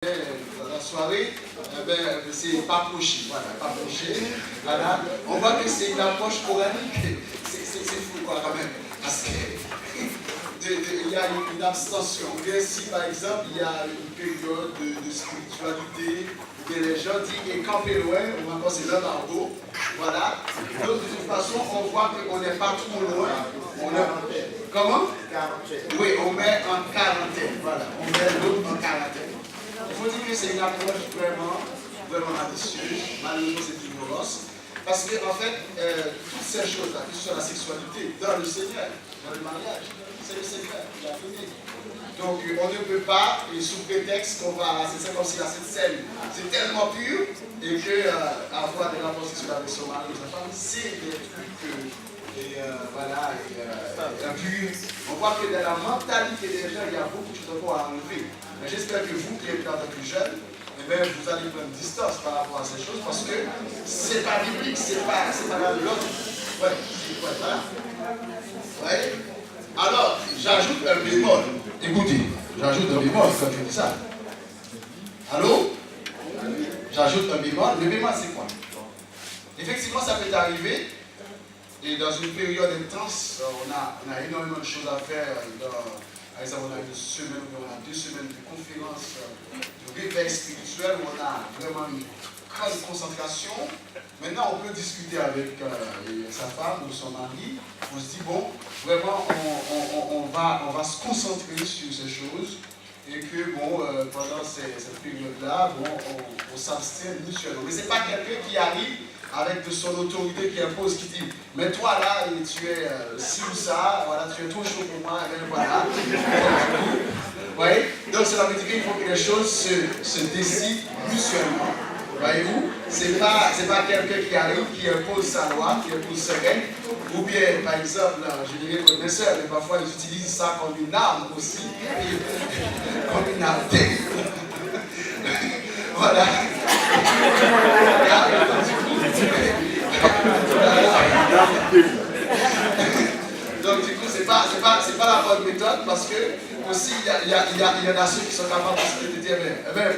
Dans la soirée, c'est pas approché. Voilà, pas approché. Voilà. On voit que c'est une approche coranique. C'est fou quoi quand même. Parce qu'il y a une abstention. Si par exemple il y a une période de spiritualité, que les gens disent et camper loin, on va passer l'un dans l'eau. Voilà. Donc de toute façon, on voit qu'on n'est pas trop loin. Comment? Oui, on met en quarantaine. Voilà. On met l'autre en quarantaine. Il faut dire que c'est une approche vraiment malicieuse, malheureusement c'est une ignorance, parce que en fait, toutes ces choses-là, que ce soit la sexualité, dans le Seigneur, dans le mariage, c'est le Seigneur qui l'a donné. Donc on ne peut pas, et sous prétexte qu'on va, c'est comme si la cette scène, c'est tellement pur, et que avoir des rapports sexuels avec son mari ou sa femme, c'est des trucs impurs. On voit que dans la mentalité des gens, il y a beaucoup de choses encore à enlever. Mais j'espère que vous, qui êtes un peu plus jeune, vous allez prendre distance par rapport à ces choses parce que c'est pas biblique, c'est pas la l'autre. Ouais, voilà. Ouais. Alors, j'ajoute un bémol. Écoutez, j'ajoute un bémol quand je dis ça. Allô? J'ajoute un bémol. Le bémol, c'est quoi? Effectivement, ça peut arriver. Et dans une période intense, on a énormément de choses à faire. Par exemple, on a une semaine, on a 2 semaines de conférences de réveil spirituel où on a vraiment une grande concentration. Maintenant, on peut discuter avec sa femme ou son mari. On se dit, bon, vraiment, on va se concentrer sur ces choses et que, bon, pendant cette période-là, bon, on s'abstient mutuellement. Mais ce n'est pas quelqu'un qui arrive avec de son autorité qui impose, qui dit, mais toi là, tu es ci ou ça, voilà, tu es trop chaud pour moi, et bien voilà. Voyez? Donc cela veut dire qu'il faut que les choses se décident mutuellement. Voyez-vous? C'est pas quelqu'un qui arrive, qui impose sa loi, qui impose ses règles, ou bien, par exemple, je dirais que mes soeurs, mais parfois ils utilisent ça comme une arme aussi, comme une arme. Voilà. Donc du coup, c'est pas la bonne méthode parce que aussi il y en a ceux qui sont capables de dire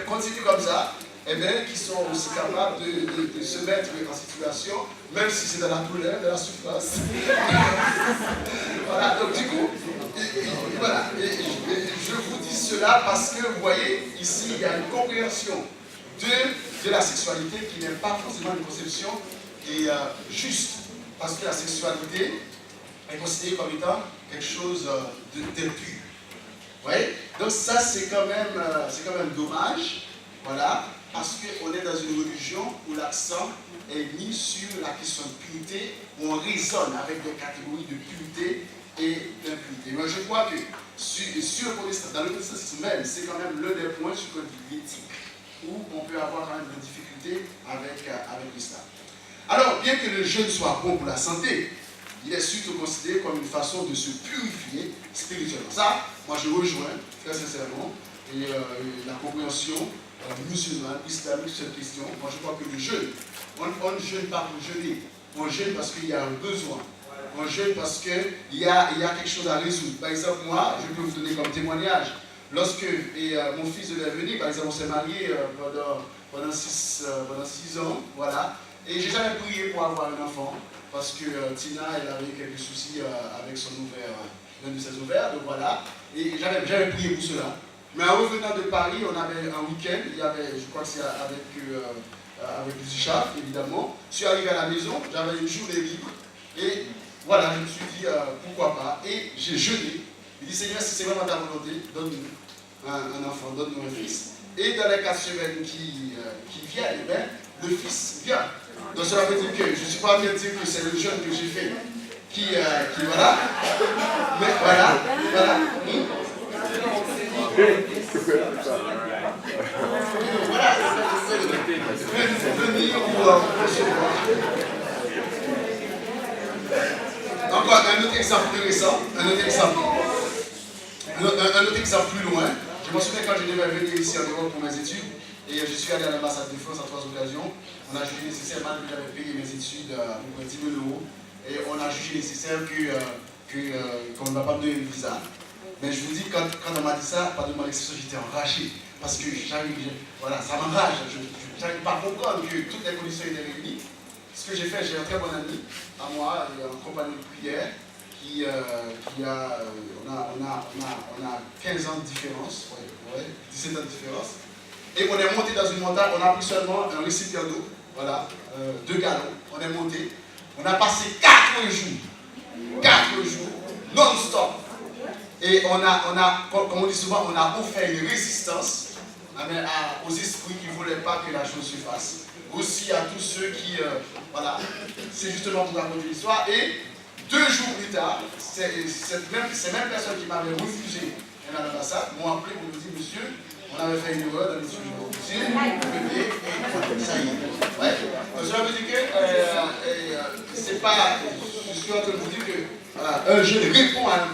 continue comme ça, qui sont aussi capables de se mettre en situation, même si c'est dans la douleur, dans la souffrance. Voilà, donc du coup, voilà, je vous dis cela parce que vous voyez, ici il y a une compréhension de la sexualité qui n'est pas forcément une conception juste, parce que la sexualité est considérée comme étant quelque chose d'impur. Vous voyez? Donc ça c'est quand même dommage, voilà, parce qu'on est dans une religion où l'accent est mis sur la question de pureté, où on raisonne avec des catégories de pureté et d'impureté. Mais je crois que dans le protestantisme même, c'est quand même l'un des points sur le plan éthique, où on peut avoir quand même des difficultés avec l'islam. Alors, bien que le jeûne soit bon pour la santé, il est surtout considéré comme une façon de se purifier spirituellement. Ça, moi je rejoins très sincèrement la compréhension musulmane, islamique sur cette question. Moi je crois que le jeûne, on ne jeûne pas pour jeûner, on jeûne parce qu'il y a un besoin. On jeûne parce qu'il y a quelque chose à résoudre. Par exemple, moi, je peux vous donner comme témoignage. Lorsque mon fils devait venir, par exemple, on s'est marié pendant 6 ans, voilà, et j'ai jamais prié pour avoir un enfant, parce que Tina, elle avait quelques soucis avec son ovaire, l'un de ses ovaires, donc voilà, et j'avais prié pour cela. Mais en revenant de Paris, on avait un week-end, il y avait, je crois que c'est avec le Zichaf, évidemment. Je suis arrivé à la maison, j'avais une journée libre, et voilà, je me suis dit, pourquoi pas, et j'ai jeûné. Il dit, Seigneur, si c'est vraiment ta volonté, donne-nous un enfant, donne-nous un fils. Et dans les 4 semaines qui viennent, le fils vient. Donc cela veut dire que je ne suis pas en train de dire que c'est le jeûne que j'ai fait qui voilà. Mais voilà. Voilà. Venir ou recevoir. Encore un autre exemple plus récent, un autre exemple plus loin. Je me souviens quand je devais venir ici en Europe pour mes études, et je suis allé à l'ambassade de France à 3 occasions. On a jugé nécessaire, malgré que j'avais payé mes études à 10 000 €, et on a jugé nécessaire qu'on ne va pas me donner une visa. Mais je vous dis, quand on m'a dit ça, pardonnez-moi l'expression, j'étais enragé. parce que voilà, ça m'enrage. Je n'arrive pas à comprendre que toutes les conditions étaient réunies. Ce que j'ai fait, j'ai un très bon ami à moi, un compagnon de prière, on a 15 ans de différence, 17 ans de différence. Et on est monté dans une montagne, on a pris seulement un récipient d'eau, voilà, 2 gallons, on est monté. On a passé 4 jours, non-stop. Et comme on dit souvent, on a offert une résistance aux esprits qui ne voulaient pas que la chose se fasse. Aussi à tous ceux qui, voilà, c'est justement pour raconter l'histoire. Et 2 jours plus tard, ces mêmes personnes qui m'avaient refusé à l'ambassade m'ont appelé pour me dire, monsieur, on avait fait une erreur dans les sujets refusés, ça y est. Ouais. Cela veut dire que c'est pas, je suis en train de vous dire que un jeune répond à un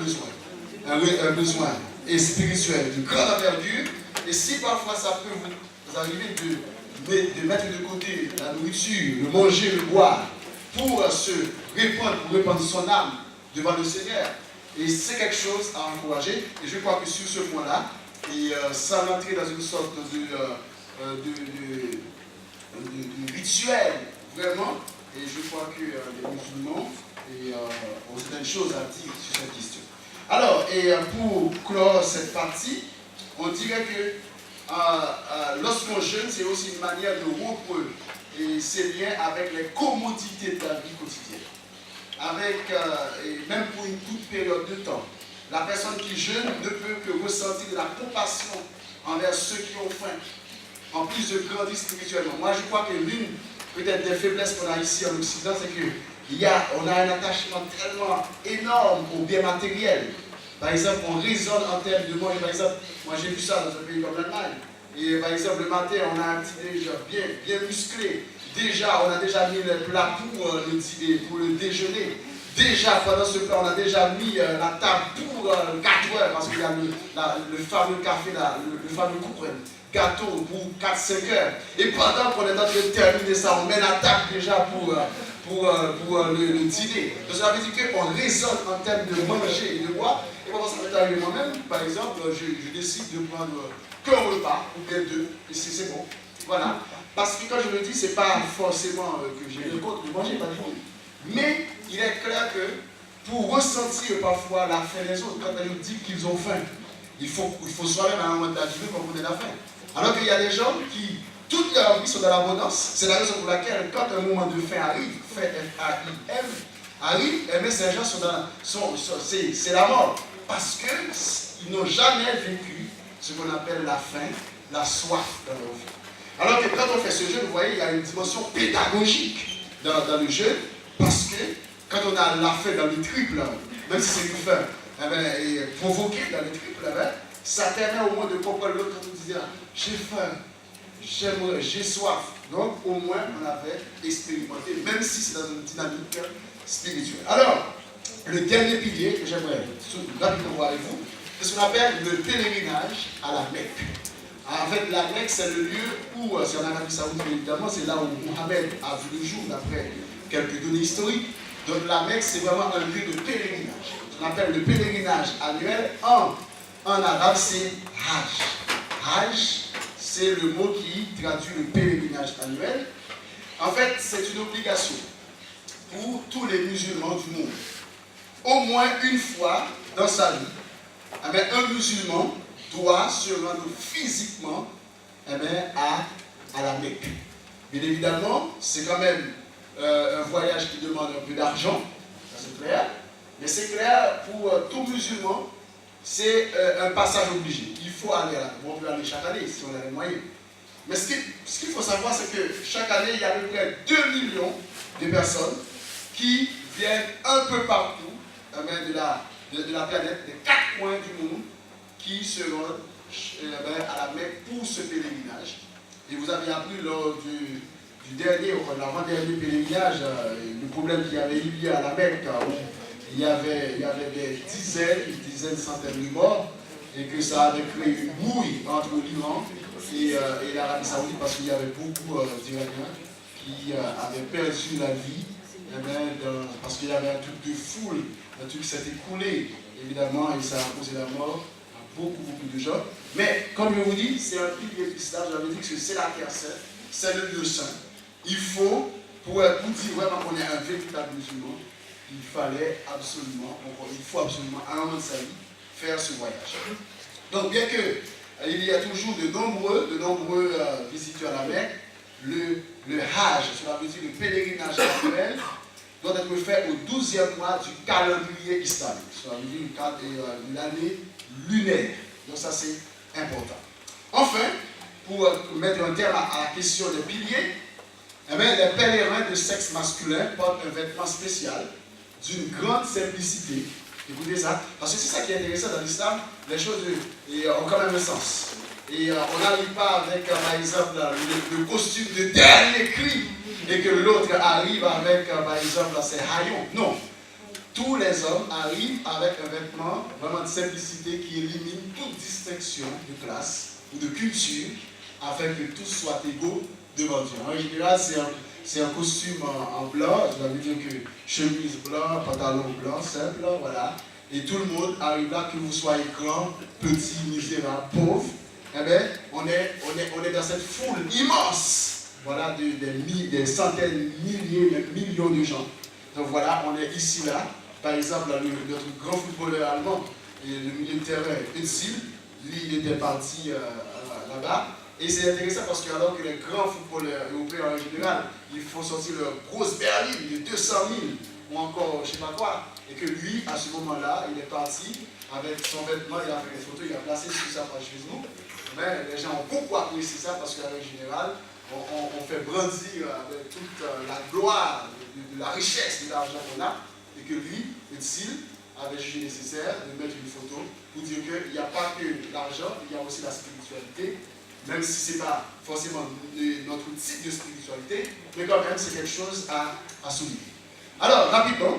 besoin spirituel de grande envergure. Et si parfois ça peut vous arriver de mettre de côté la nourriture, le manger, le boire, pour répandre son âme devant le Seigneur, et c'est quelque chose à encourager. Et je crois que sur ce point-là, et sans entrer dans une sorte de rituel, vraiment, et je crois que les musulmans ont certaines choses à dire sur cette question. Alors, et pour clore cette partie, on dirait que lorsqu'on jeûne, c'est aussi une manière de rompre ses liens avec les commodités de la vie quotidienne. Et même pour une courte période de temps. La personne qui jeûne ne peut que ressentir de la compassion envers ceux qui ont faim, en plus de grandir spirituellement. Moi, je crois que l'une peut-être des faiblesses qu'on a ici en Occident, c'est qu'on a un attachement tellement énorme aux biens matériels. Par exemple, on raisonne en termes de manger. Par exemple, moi j'ai vu ça dans un pays comme l'Allemagne. Et par exemple, le matin, on a un petit déjeuner bien musclé. Déjà, on a déjà mis le plat pour le déjeuner. Déjà, pendant ce plat, on a déjà mis la table pour 4 heures, parce qu'il y a le fameux café, le fameux gâteau pour 4-5 heures. Et pendant qu'on est en train de terminer ça, on met la table déjà pour le dîner. Donc ça veut dire qu'on raisonne en termes de manger et de boire. Et comment ça m'est arrivé moi-même, par exemple, je décide de prendre qu'un repas, ou bien 2, et c'est bon. Voilà. Parce que quand je le dis, c'est pas forcément que j'ai le compte de manger, pas du tout. Mais il est clair que pour ressentir parfois la faim des autres, quand ils disent qu'ils ont faim, il faut soi-même à un moment d'arriver pour qu'on ait la faim. Alors qu'il y a des gens qui, toute leur vie sont dans l'abondance. C'est la raison pour laquelle, quand un moment de faim arrive, F-A-I-M, arrive, mais ces gens c'est la mort. Parce qu'ils n'ont jamais vécu ce qu'on appelle la faim, la soif dans leur vie. Alors que quand on fait ce jeûne, vous voyez, il y a une dimension pédagogique dans le jeûne, parce que quand on a la faim dans le triple, même si c'est une faim provoquée dans le triple, ça permet au moins de comprendre l'autre quand on dit j'ai faim, j'ai soif. Donc au moins on avait expérimenté, même si c'est dans une dynamique spirituelle. Alors, le dernier pilier que j'aimerais rapidement voir avec vous, c'est ce qu'on appelle le pèlerinage à la Mecque. En fait, la Mecque, c'est le lieu où, si on a Arabie Saoudite, évidemment, c'est là où Mohamed a vu le jour, d'après quelques données historiques. Donc la Mecque, c'est vraiment un lieu de pèlerinage. On appelle le pèlerinage annuel en arabe, c'est Hajj. Hajj, c'est le mot qui traduit le pèlerinage annuel. En fait, c'est une obligation pour tous les musulmans du monde. Au moins une fois dans sa vie, un musulman doit se rendre physiquement à la Mecque. Bien évidemment, c'est quand même un voyage qui demande un peu d'argent, ça c'est clair, mais c'est clair pour tout musulman, c'est un passage obligé. Il faut aller là. Bon, on peut aller chaque année si on a les moyens. Mais ce qu'il faut savoir, c'est que chaque année, il y a à peu près 2 millions de personnes qui viennent un peu partout de la planète, des 4 coins du monde, qui se rendent à la Mecque pour ce pèlerinage. Et vous avez appris lors du dernier, ou l'avant-dernier pèlerinage, le problème qu'il y avait eu à la Mecque, où il y avait des dizaines, centaines de morts, et que ça avait créé une bouille entre l'Iran et l'Arabie Saoudite, parce qu'il y avait beaucoup d'Iraniens qui avaient perdu la vie, parce qu'il y avait un truc de foule, un truc qui s'est écoulé, évidemment, et ça a causé la mort à beaucoup de gens. Mais comme je vous dis, c'est un pilier de l'islam. J'avais dit que c'est la terre sainte, c'est le lieu saint. Il faut, pour dire vraiment qu'on est un véritable musulman, il faut absolument, à un moment de sa vie, faire ce voyage. Donc, bien que il y a toujours de nombreux visiteurs à la Mecque, le Hajj, cela veut dire le pèlerinage annuel, doit être fait au 12e mois du calendrier islamique, cela veut dire l'année lunaire. Donc ça c'est important. Enfin, pour mettre un terme à la question des piliers, eh bien, les pèlerins de sexe masculin portent un vêtement spécial d'une grande simplicité. Écoutez ça, parce que c'est ça qui est intéressant dans l'islam, les choses ont quand même un sens. Et on n'arrive pas avec, par exemple, le costume de dernier cri et que l'autre arrive avec, par exemple, ses haillons. Non. Tous les hommes arrivent avec un vêtement vraiment de simplicité qui élimine toute distinction de classe ou de culture afin que tous soient égaux devant Dieu. En général, c'est un costume en blanc, je vais dire que chemise blanc, pantalon blanc, simple, voilà. Et tout le monde arrive là, que vous soyez grand, petit, misérable, pauvre. Eh bien, on est dans cette foule immense, voilà, des centaines, milliers, même millions de gens. Donc voilà, on est ici là. Par exemple, notre grand footballeur allemand, le milieu de terrain, Özil, lui, il était parti là-bas. Et c'est intéressant parce que alors que les grands footballeurs européens en général, ils font sortir leur grosse berline de 200 000 ou encore je ne sais pas quoi, et que lui, à ce moment-là, il est parti avec son vêtement, il a fait des photos, il a placé sur sa page Facebook. Mais les gens ont beaucoup apprécié ça parce qu'en général, on fait brandir avec toute la gloire de la richesse de l'argent qu'on a, et que lui, Özil, avait jugé nécessaire de mettre une photo pour dire qu'il n'y a pas que l'argent, il y a aussi la spiritualité. Même si ce n'est pas forcément notre type de spiritualité, mais quand même c'est quelque chose à souligner. Alors, rapidement,